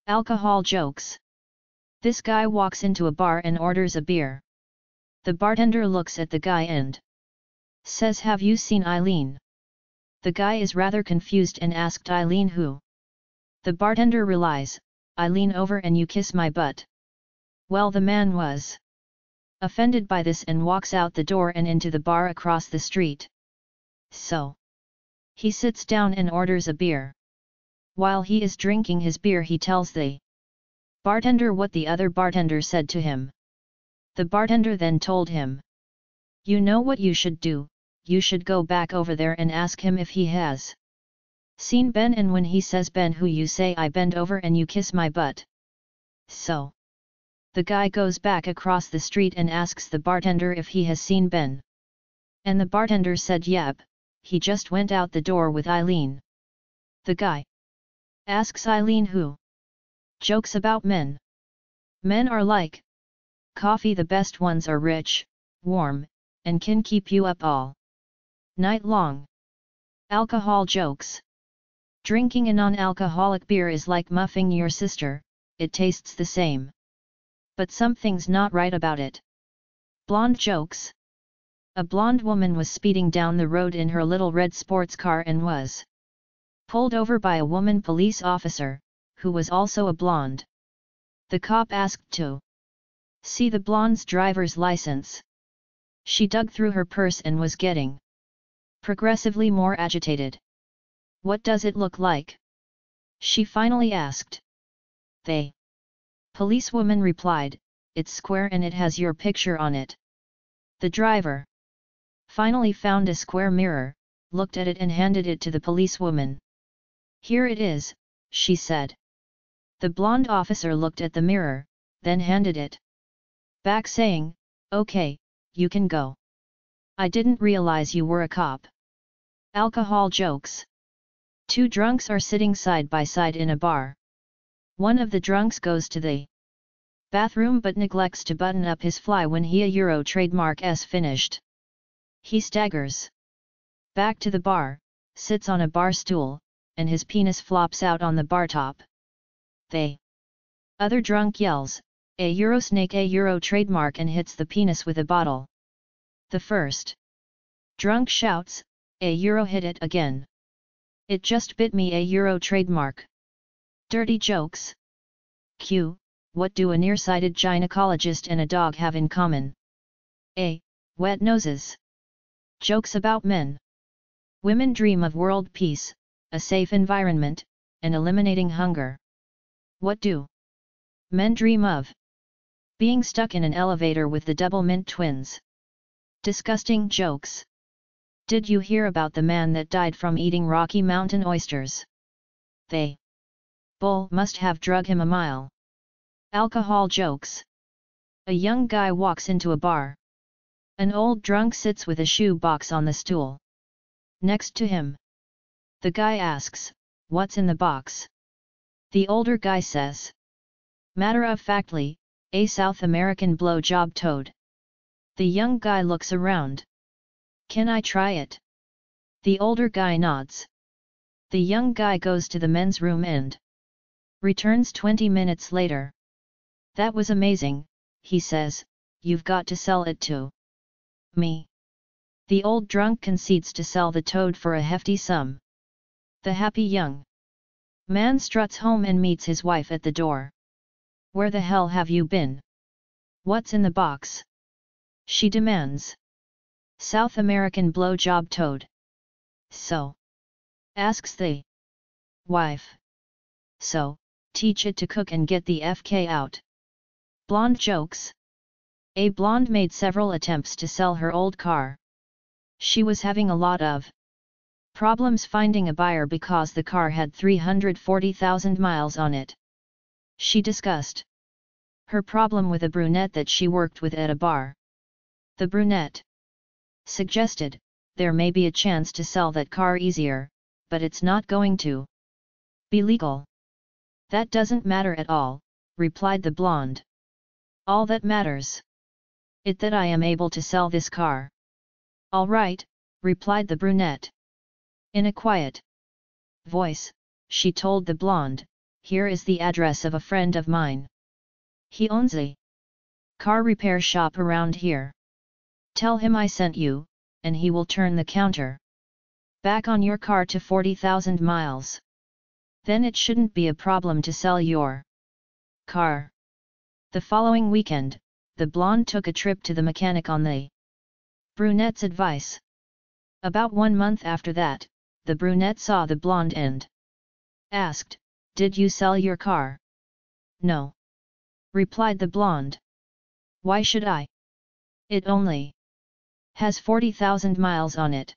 Alcohol jokes. This guy walks into a bar and orders a beer. The bartender looks at the guy and says, "Have you seen Eileen?" The guy is rather confused and asked, "Eileen who?" The bartender relies, "I lean over and you kiss my butt." Well, the man was offended by this and walks out the door and into the bar across the street. So he sits down and orders a beer. While he is drinking his beer, he tells the bartender what the other bartender said to him. The bartender then told him, "You know what you should do, you should go back over there and ask him if he has seen Ben, and when he says Ben who, you say I bend over and you kiss my butt." So the guy goes back across the street and asks the bartender if he has seen Ben. And the bartender said, "Yep, he just went out the door with Eileen." The guy asks, "Eileen who?" Jokes about men. Men are like coffee, the best ones are rich, warm, and can keep you up all night long. Alcohol jokes. Drinking a non-alcoholic beer is like muffing your sister, it tastes the same. But something's not right about it. Blonde jokes. A blonde woman was speeding down the road in her little red sports car and was pulled over by a woman police officer, who was also a blonde. The cop asked to see the blonde's driver's license. She dug through her purse and was getting progressively more agitated. "What does it look like?" she finally asked. The policewoman replied, "It's square and it has your picture on it." The driver finally found a square mirror, looked at it and handed it to the policewoman. "Here it is," she said. The blonde officer looked at the mirror, then handed it back saying, "Okay, you can go. I didn't realize you were a cop." Alcohol jokes. Two drunks are sitting side by side in a bar. One of the drunks goes to the bathroom but neglects to button up his fly when he a Euro trademark s finished. He staggers back to the bar, sits on a bar stool, and his penis flops out on the bar top. The other drunk yells, "A Euro snake, a Euro trademark," and hits the penis with a bottle. The first drunk shouts, "A Euro, hit it again. It just bit me, a Euro trademark." Dirty jokes. Q. What do a nearsighted gynecologist and a dog have in common? A. Wet noses. Jokes about men. Women dream of world peace, a safe environment, and eliminating hunger. What do men dream of? Being stuck in an elevator with the double mint twins. Disgusting jokes. Did you hear about the man that died from eating Rocky Mountain oysters? The bull must have drug him a mile. Alcohol jokes. A young guy walks into a bar. An old drunk sits with a shoe box on the stool next to him. The guy asks, "What's in the box?" The older guy says, matter-of-factly, "A South American blow-job toad." The young guy looks around. "Can I try it?" The older guy nods. The young guy goes to the men's room and returns 20 minutes later. "That was amazing," he says, "you've got to sell it to me." The old drunk concedes to sell the toad for a hefty sum. The happy young man struts home and meets his wife at the door. "Where the hell have you been? What's in the box?" she demands. "South American blow-job toad." "So?" asks the wife. "So, teach it to cook and get the FK out." Blonde jokes. A blonde made several attempts to sell her old car. She was having a lot of problems finding a buyer because the car had 340,000 miles on it. She discussed her problem with a brunette that she worked with at a bar. The brunette suggested, "There may be a chance to sell that car easier, but it's not going to be legal." "That doesn't matter at all," replied the blonde. "All that matters is that I am able to sell this car." "All right," replied the brunette. In a quiet voice, she told the blonde, here is the address of a friend of mine. He owns a car repair shop around here. Tell him I sent you, and he will turn the counter back on your car to 40,000 miles. Then it shouldn't be a problem to sell your car. The following weekend, the blonde took a trip to the mechanic on the brunette's advice. About 1 month after that, the brunette saw the blonde and asked, "Did you sell your car?" "No," replied the blonde. "Why should I? It only has 40,000 miles on it."